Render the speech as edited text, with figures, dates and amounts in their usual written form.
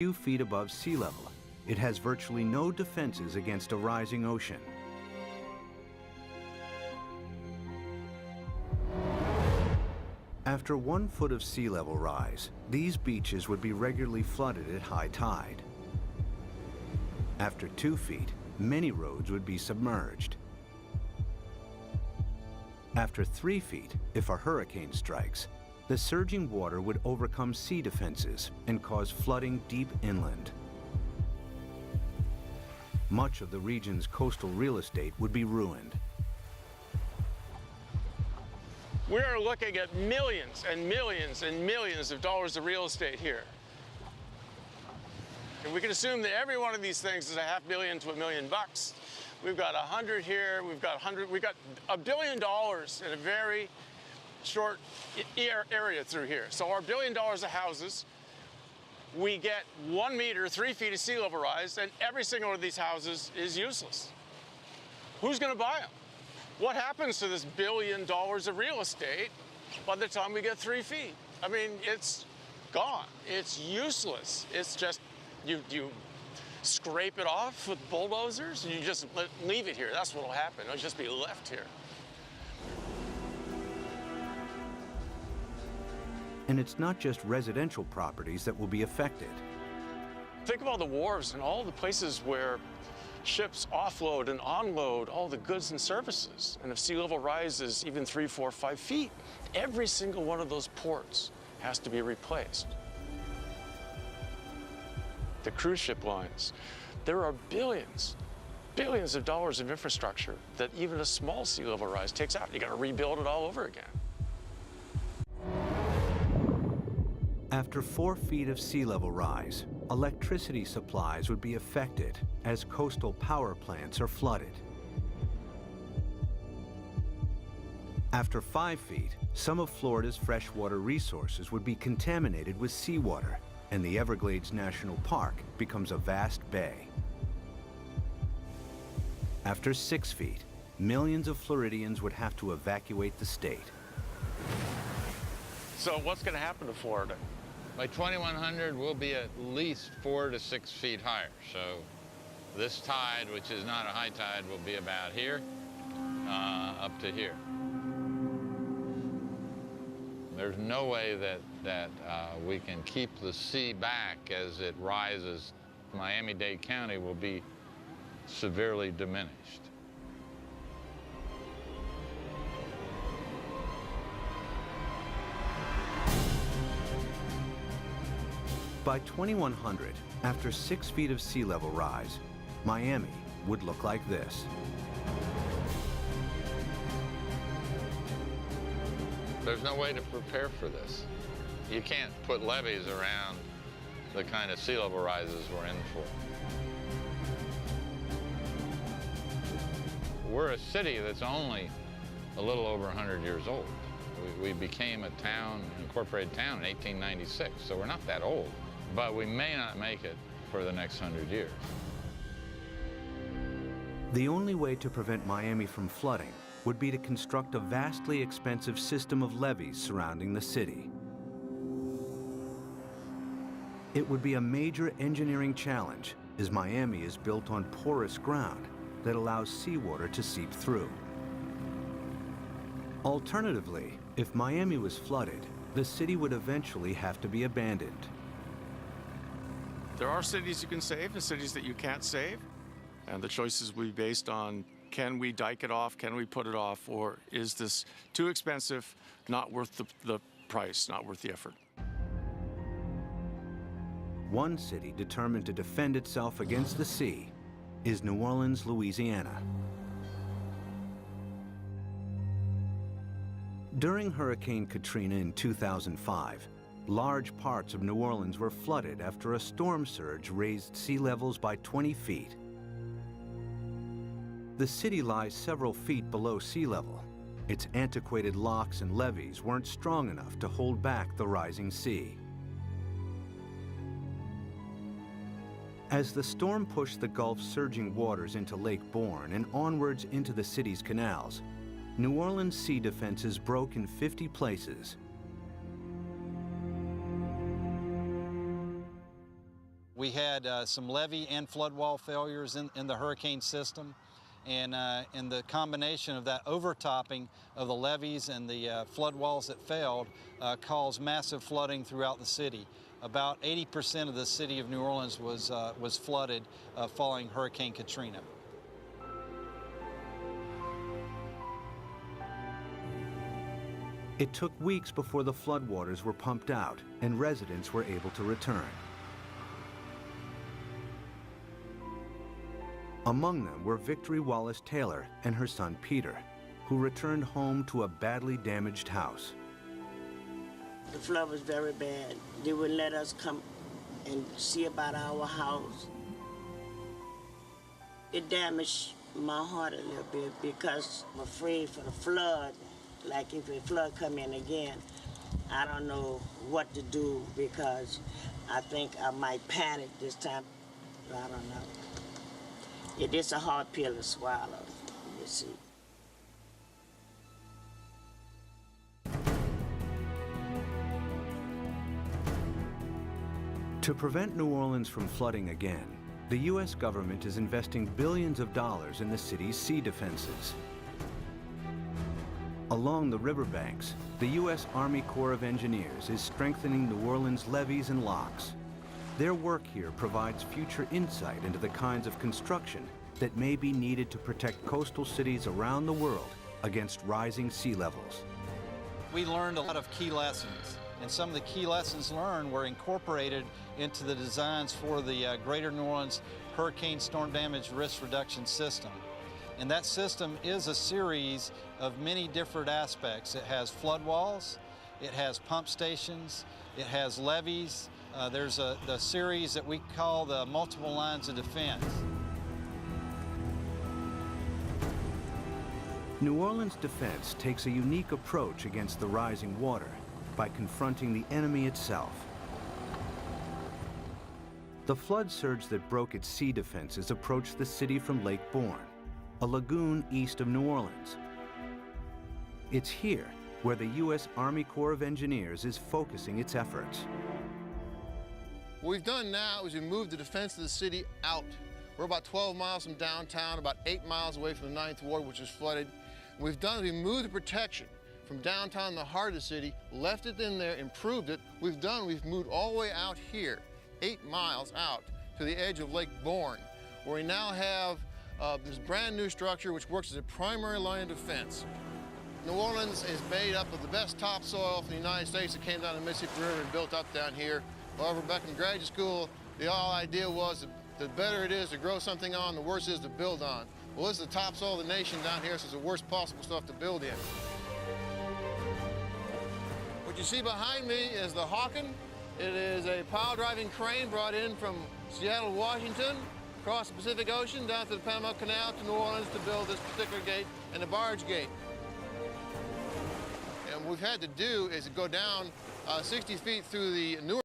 few feet above sea level. It has virtually no defenses against a rising ocean. After 1 foot of sea level rise, these beaches would be regularly flooded at high tide. After 2 feet, many roads would be submerged. After 3 feet, if a hurricane strikes, the surging water would overcome sea defenses and cause flooding deep inland. Much of the region's coastal real estate would be ruined. We are looking at millions and millions and millions of dollars of real estate here. And we can assume that every one of these things is $500,000 to $1 million. We've got 100 here, we've got $1 billion in a very short area through here. So our $1 billion of houses, we get 1 meter, 3 feet of sea level rise, and every single one of these houses is useless. Who's going to buy them? What happens to this $1 billion of real estate by the time we get 3 feet? I mean, it's gone. It's useless. It's just, you scrape it off with bulldozers and you just leave it here. That's what'll happen. It'll just be left here. And it's not just residential properties that will be affected. Think of all the wharves and all the places where ships offload and unload all the goods and services. And if sea level rises even 3, 4, 5 feet, every single one of those ports has to be replaced. The cruise ship lines, there are billions of dollars of infrastructure that even a small sea level rise takes out. You got to rebuild it all over again. After 4 feet of sea level rise, electricity supplies would be affected as coastal power plants are flooded. After 5 feet, some of Florida's freshwater resources would be contaminated with seawater, and the Everglades National Park becomes a vast bay. After 6 feet, millions of Floridians would have to evacuate the state. So what's going to happen to Florida? By 2100, we'll be at least 4 to 6 feet higher. So this tide, which is not a high tide, will be about here, up to here. There's no way that we can keep the sea back as it rises. Miami-Dade County will be severely diminished. By 2100, after 6 feet of sea level rise, Miami would look like this. There's no way to prepare for this. You can't put levees around the kind of sea level rises we're in for. We're a city that's only a little over 100 years old. We became a town, an incorporated town in 1896, so we're not that old. But we may not make it for the next 100 years. The only way to prevent Miami from flooding would be to construct a vastly expensive system of levees surrounding the city. It would be a major engineering challenge, as Miami is built on porous ground that allows seawater to seep through. Alternatively, if Miami was flooded, the city would eventually have to be abandoned. There are cities you can save and cities that you can't save. And the choices will be based on, can we dike it off, can we put it off, or is this too expensive, not worth the price, not worth the effort? One city determined to defend itself against the sea is New Orleans, Louisiana. During Hurricane Katrina in 2005, large parts of New Orleans were flooded after a storm surge raised sea levels by 20 feet. The city lies several feet below sea level. Its antiquated locks and levees weren't strong enough to hold back the rising sea. As the storm pushed the Gulf's surging waters into Lake Borgne and onwards into the city's canals, New Orleans' sea defenses broke in 50 places. We had some levee and flood wall failures in the hurricane system, and the combination of that overtopping of the levees and the flood walls that failed caused massive flooding throughout the city. About 80% of the city of New Orleans was flooded following Hurricane Katrina. It took weeks before the floodwaters were pumped out and residents were able to return. Among them were Victory Wallace Taylor and her son Peter, who returned home to a badly damaged house. The flood was very bad. They wouldn't let us come and see about our house. It damaged my heart a little bit because I'm afraid for the flood. Like if a flood come in again, I don't know what to do because I think I might panic this time. I don't know. It is a hard pill to swallow, you see. To prevent New Orleans from flooding again, the U.S. government is investing billions of dollars in the city's sea defenses. Along the riverbanks, the U.S. Army Corps of Engineers is strengthening New Orleans' levees and locks. Their work here provides future insight into the kinds of construction that may be needed to protect coastal cities around the world against rising sea levels. We learned a lot of key lessons, and some of the key lessons learned were incorporated into the designs for the Greater New Orleans Hurricane Storm Damage Risk Reduction System. And that system is a series of many different aspects. It has flood walls, it has pump stations, it has levees. There's the series that we call the multiple lines of defense. New Orleans defense takes a unique approach against the rising water by confronting the enemy itself. The flood surge that broke its sea defenses approached the city from Lake Borgne, a lagoon east of New Orleans. It's here where the U.S. Army Corps of Engineers is focusing its efforts. What we've done now is we moved the defense of the city out. We're about 12 miles from downtown, about 8 miles away from the 9th Ward, which is flooded. What we've done is we moved the protection from downtown, the heart of the city, left it in there, improved it. We've moved all the way out here, 8 miles out to the edge of Lake Borgne, where we now have this brand new structure which works as a primary line of defense. New Orleans is made up of the best topsoil from the United States that came down the Mississippi River and built up down here. However, back in graduate school, the whole idea was that the better it is to grow something on, the worse it is to build on. Well, this is the topsoil of the nation down here, so it's the worst possible stuff to build in. What you see behind me is the Hawken. It is a pile-driving crane brought in from Seattle, Washington, across the Pacific Ocean, down to the Panama Canal to New Orleans to build this particular gate and the barge gate. And what we've had to do is go down 60 feet through the Newark